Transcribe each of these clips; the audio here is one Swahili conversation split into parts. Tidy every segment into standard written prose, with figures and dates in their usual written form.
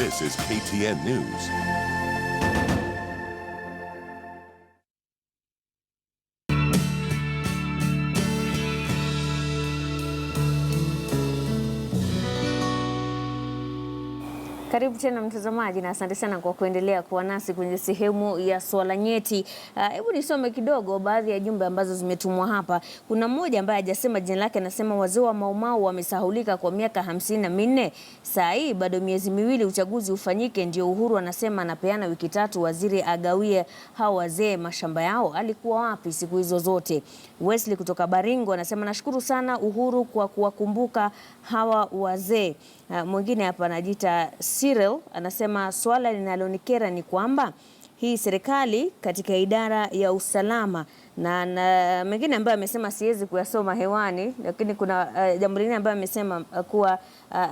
This is KTN News. Karibu tena mtazamaji, na asante sana kwa kuendelea kuwa nasi kwenye sehemu ya swala nyeti. Hebu nisome kidogo baadhi ya jumbe ambazo zimetumwa hapa. Kuna mmoja ambaye hajasema jina lake, anasema wazee wa Mau Mau wamesahulika kwa miaka 54. Saa hii bado miezi miwili uchaguzi ufanyike ndio Uhuru anasema anapeana wiki 3 waziri agawie hao wazee mashamba yao. Alikuwa wapi siku hizo zote? Wesley kutoka Baringo anasema nashukuru sana Uhuru kwa kuwakumbuka hawa wazee. Mwingine hapa anajiita Cyril anasema swala linalonikera ni kwamba hii serikali katika idara ya usalama na mengine ambayo amesema siwezi kuyasoma hewani, lakini kuna jambo lingine ambayo amesema kuwa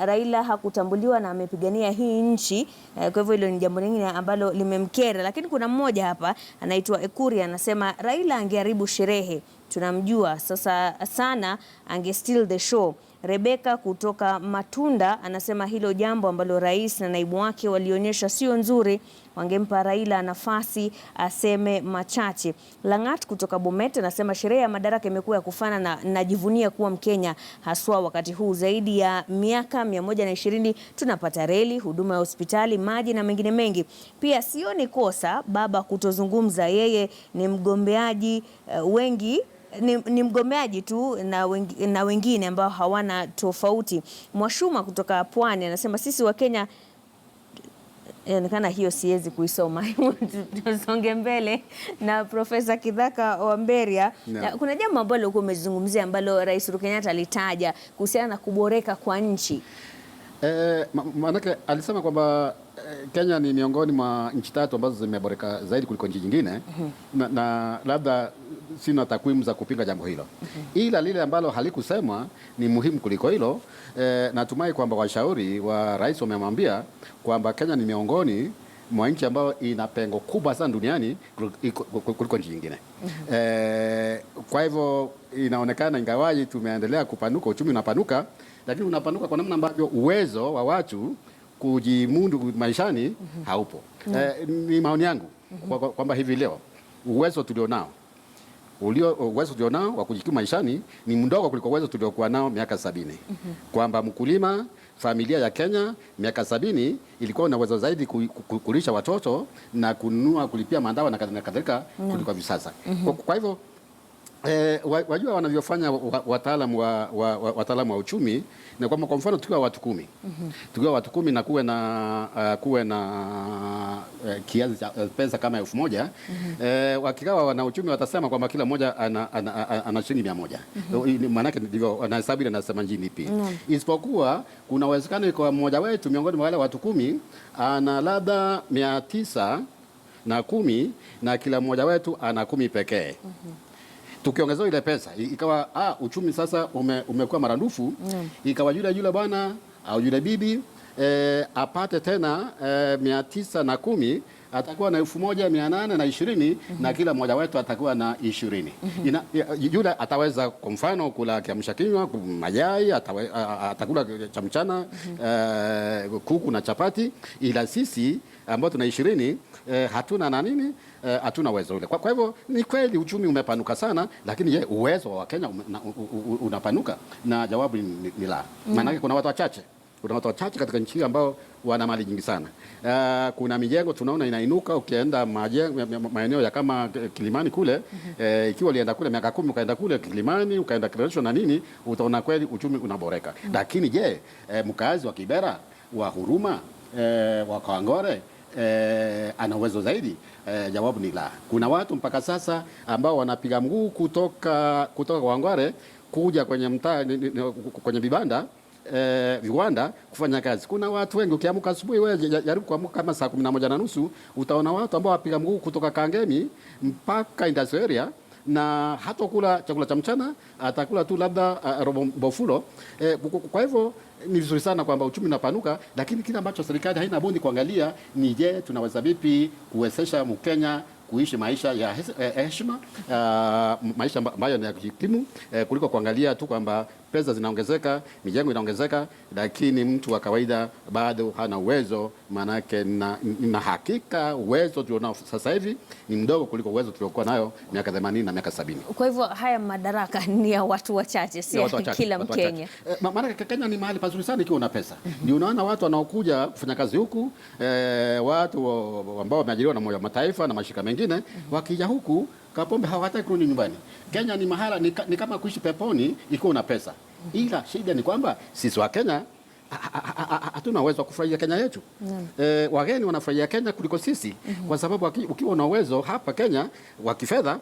Raila hakutambuliwa na amepigania hii nchi. Kwa hivyo hilo ni jambo lingine ambalo limemkera. Lakini kuna mmoja hapa anaitwa Ekuri anasema Raila angeharibu sherehe, tunamjua sasa sana, ange steal the show. Rebeka kutoka Matunda anasema hilo jambo ambalo rais na naibu wake walionyesha sio nzuri, wangempa Raila nafasi aseme machache. Langat kutoka Bomet anasema sherehe ya madaraka imekuwa ya kufana na najivunia kuwa Mkenya, haswa wakati huu zaidi ya miaka 120 tunapata reli, huduma ya hospitali, maji na mengine mengi. Pia sioni kosa baba kutozungumza, yeye ni mgombeaji wengi ni mgombeaji tu na wengine ambao hawana tofauti. Mwashuma kutoka Pwani anasema sisi wa Kenya, inaonekana hiyo siwezi kuisoma. Tusonge mbele na Profesa Kithaka Wamberia. Kuna jambo ambalo ulikuwa umezungumzia ambalo Rais Uhuru Kenyatta alitaja kuhusiana na kuboreka kwa nchi. Maanake alisema kwamba Kenya ni miongoni mwa nchi 3 ambazo zimeboreka zaidi kuliko nchi nyingine. na labda sina takwimu za kupinga jambo hilo. Ila lile ambalo halikusemwa ni muhimu kuliko hilo. Natumai kwamba washauri wa rais wamemwambia kwamba Kenya ni miongoni mwa nchi ambayo ina pengo kubwa sana duniani kuliko nchi nyingine. Kwa hivyo inaonekana ingawaji tumeendelea kupanuka, uchumi unapanuka, lakini unapanuka kwa namna ambavyo uwezo wa watu kujimundu maishani haupo. Ni maoni yangu kwamba hivi leo uwezo tulionao wa kujikimu maishani ni mdogo kuliko uwezo tuliokuwa nao miaka 70. Kwamba mkulima, familia ya Kenya miaka 70 ilikuwa na uwezo zaidi kulisha watoto na kununua, kulipia mandawa na kadhalika kuliko hivi sasa. Kwa hivyo wajua wanavyofanya wataalamu wa uchumi na kwamba kwa mfano tukiwa watu 10 tukiwa watu 10 na kuwe na kiasi cha pesa kama 1000, wakigawa wana uchumi watasema kwamba kila mmoja ana shilingi 100. Maana yake ndivyo wanahesabu ile, nasema njini pia. Isipokuwa kuna uwezekano kwa mmoja wetu miongoni mwa wale watu 10 ana labda 910 na kila mmoja wetu ana 10 pekee. Tukiongeza ile pesa ikawa uchumi sasa umekuwa maradufu, ikawa yule bwana au yule bibi apate tena 910, atakuwa na 1820 na kila mmoja wetu atakuwa na 20. Yule ataweza kwa mfano kula kiamsha kinywa, mayai, atakula cha mchana, kuku na chapati, ila sisi ambao tuna 20 hatuna na nini, hatuna uwezo ule. Kwa hivyo ni kweli uchumi umepanuka sana, lakini je, uwezo wa Kenya unapanuka? Na jawabu ni la. Maana kuna watu wachache. Kuna watu wachache katika nchi ambao wana mali nyingi sana. Kuna mijengo tunaona inainuka, ukienda maeneo ya kama Kilimani kule, ikiwa ulienda kule miaka 10 ukaenda kule Kilimani, ukaenda Kericho na nini, utaona kweli uchumi unaboreka. Lakini je, mkazi wa Kibera, wa Huruma, wa Kawangware ana uwezo zaidi? Jawabu ni la. Kuna watu mpaka sasa ambao wanapiga mguu kutoka Kawangware kuja kwenye mtaa, kwenye vibanda, viwanda kufanya kazi. Kuna watu wengi, ukiamka asubuhi wewe jaribu kuamka kama saa 11:30, utaona watu ambao wapiga mguu kutoka Kangemi mpaka industrial area, na hata kula chakula cha mchana atakula tu labda robo bofulo. Kwa hivyo ni vizuri sana kwamba uchumi unapanuka, lakini kile ambacho serikali haina budi kuangalia ni je, tunaweza vipi kuwezesha Mkenya kuishi maisha ya heshima, maisha ambayo ni ya kujikimu, kuliko kuangalia tu kwamba pesa zinaongezeka, mijengo inaongezeka, lakini mtu wa kawaida bado hana uwezo. Maanake na hakika uwezo tulionao sasa hivi ni mdogo kuliko uwezo tuliokuwa nayo miaka 80 na miaka 70. Kwa hivyo haya madaraka ni ya watu wachache, si kila Mkenya. Maanake Kenya ni mahali pazuri sana ikiwa una pesa. Ndio unaona watu wanaokuja kufanya kazi huku, watu ambao wameajiriwa na Umoja wa Mataifa na mashirika mengine, wakija huku Kapombe hawataki kurudi nyumbani. Kenya ni mahala ni kama kuishi peponi ikiwa una pesa. Ila shida ni kwamba sisi wa Kenya hatuna uwezo wa kufurahia Kenya yetu. Wageni wanafurahia Kenya kuliko sisi, kwa sababu ukiwa una uwezo hapa Kenya wa kifedha,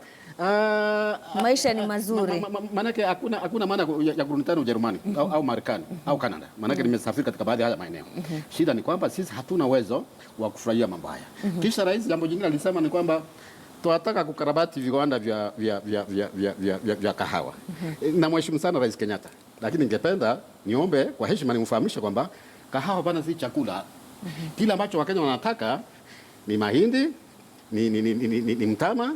maisha ni mazuri. Maanake hakuna maana ya kurudi tena Ujerumani au Marekani au Canada. Maanake nimesafiri katika baadhi ya haya maeneo. Shida ni kwamba sisi hatuna uwezo wa kufurahia mambo haya. Kisha rais jambo jingine alisema ni kwamba tunataka kukarabati viwanda vya kahawa. Na mheshimu sana Rais Kenyatta, lakini ningependa niombe kwa heshima nimfahamishe kwamba kahawa bana si chakula. Kile ambacho Wakenya wanataka ni mahindi, ni mtama,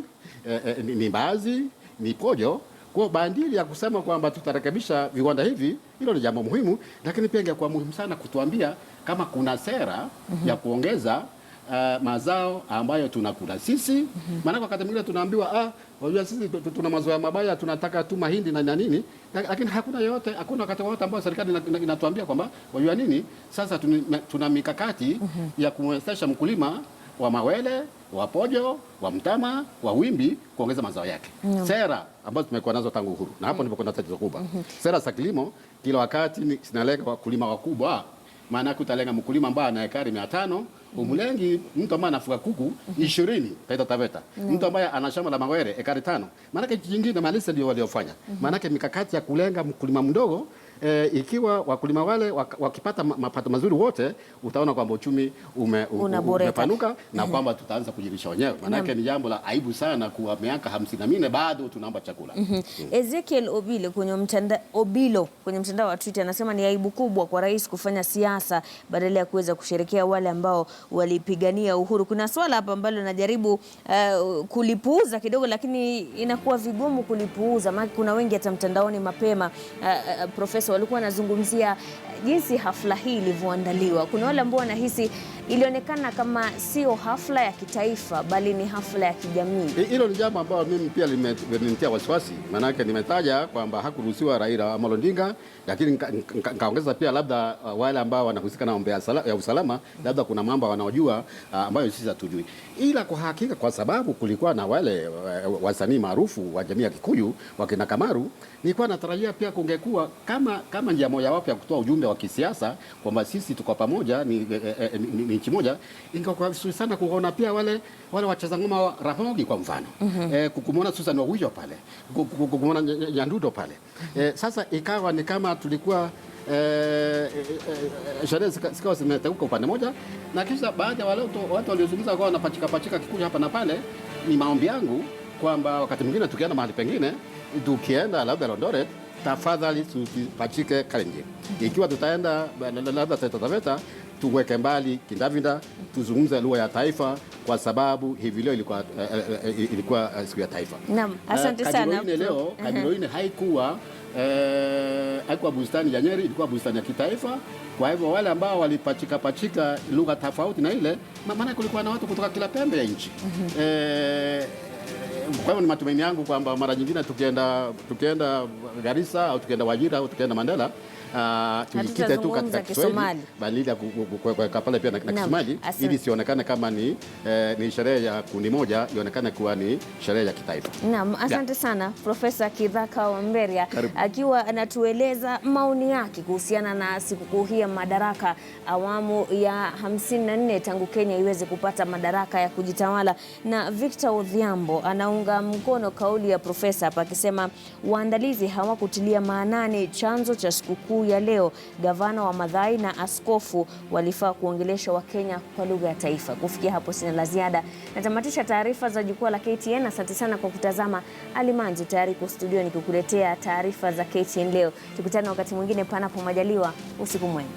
ni mbaazi, ni pojo. Kwa bandili ya kusema kwamba tutarekebisha viwanda hivi, hilo ni jambo muhimu, lakini pia ingekuwa muhimu sana kutuambia kama kuna sera ya kuongeza mazao ambayo tunakula sisi. Maana wakati mwingine tunaambiwa wajua sisi tuna mazoea mabaya, tunataka tu mahindi na nini, lakini hakuna wakati wote ambao serikali inatuambia kwamba wajua nini, sasa tuna mikakati ya kumwezesha mkulima wa mawele, wa pojo, wa mtama, wa wimbi kuongeza mazao yake. Sera ambazo tumekuwa nazo tangu uhuru, na hapo ndipo kuna tatizo kubwa. Sera za kilimo kila wakati zinalenga wakulima wakubwa. Maana utalenga mkulima ambaye ana ekari 500, umlengi mtu ambaye anafuga kuku 20 Taita Taveta. Mtu ambaye ana shamba la mawere ekari 5. Maana kingine malisa ndio waliofanya. Maana mikakati ya kulenga mkulima mdogo, ikiwa wakulima wale wakipata mapato mazuri wote, utaona kwamba uchumi umepanuka na kwamba tutaanza kujirisha wenyewe. Maana ni jambo la aibu sana kwa miaka 54 bado tunaomba chakula. Ezekiel Obilo kwenye mtandao wa Twitter anasema ni aibu kubwa kwa rais kufanya siasa badala ya kuweza kusherekea wale ambao walipigania uhuru. Kuna swala hapa ambalo najaribu kulipuuza kidogo, lakini inakuwa vigumu kulipuuza maana kuna wengi hata mtandaoni mapema Profesa walikuwa wanazungumzia jinsi hafla hii ilivyoandaliwa. Kuna wale ambao wanahisi ilionekana kama sio hafla ya kitaifa bali ni hafla ya kijamii. Hilo ni jambo ambalo mimi pia limenitia wasiwasi. Maana yake nimetaja kwamba hakuruhusiwa Raila Amolo Odinga, lakini nikaongeza pia labda wale ambao wanahusika na mambo ya usalama, labda kuna mambo wanaojua ambayo sisi hatujui. Ila kwa hakika kwa sababu kulikuwa na wale wasanii maarufu wa jamii ya Kikuyu wakina Kamaru, nilikuwa natarajia pia kungekuwa kama njia moja wapo ya kutoa ujumbe wa kisiasa kwamba sisi tuko pamoja, ni nchi moja. Ingekuwa vizuri sana kuona pia wale wacheza ngoma wa Ramogi kwa mfano. Kumwona Susan Wawijo pale, kumwona Nyandudo pale. Sasa ikawa ni kama tulikuwa sherehe zikawa zimeteuka upande moja, na kisha baadhi ya wale watu waliozungumza kwa wanapachika Kikuyu hapa na pale. Ni maombi yangu kwamba wakati mwingine tukienda mahali pengine, tukienda labda Eldoret, tafadhali tupachike Kalenjin. Ikiwa tutaenda labda Taita Taveta, tuweke mbali Kindavinda, tuzungumze lugha ya taifa, kwa sababu hivi leo ilikuwa siku ya taifa. Naam, asante sana. Leo Kabiloine haikuwa bustani ya Nyeri, ilikuwa bustani ya kitaifa. Kwa hivyo wale ambao walipachika lugha tofauti na ile, maana kulikuwa na watu kutoka kila pembe ya nchi. Kwa hivyo ni matumaini yangu kwamba mara nyingine tukienda Garissa au tukienda Wajir au tukienda Mandela, tuikite tu katika Kiswahili badala ya kuweka pale pia na Kisomali, ili sionekane kama ni sherehe ya kundi moja, ionekane kuwa ni sherehe ya kitaifa. Naam, asante sana Profesa Kithaka Wamberia akiwa anatueleza maoni yake kuhusiana na sikukuu hii ya Madaraka awamu ya 54 tangu Kenya iweze kupata madaraka ya kujitawala. Na Victor Odhiambo anaunga mkono kauli ya profesa hapa akisema waandalizi hawakutilia maanani chanzo cha sikukuu kuu ya leo, gavana wa Mathai na askofu walifaa kuongelesha Wakenya kwa lugha ya taifa. Kufikia hapo sina la ziada. Natamatisha taarifa za jukwaa la KTN. Asante sana kwa kutazama. Alimanzi tayari kwa studio nikikuletea taarifa za KTN leo. Tukutane wakati mwingine panapo majaliwa. Usiku mwema.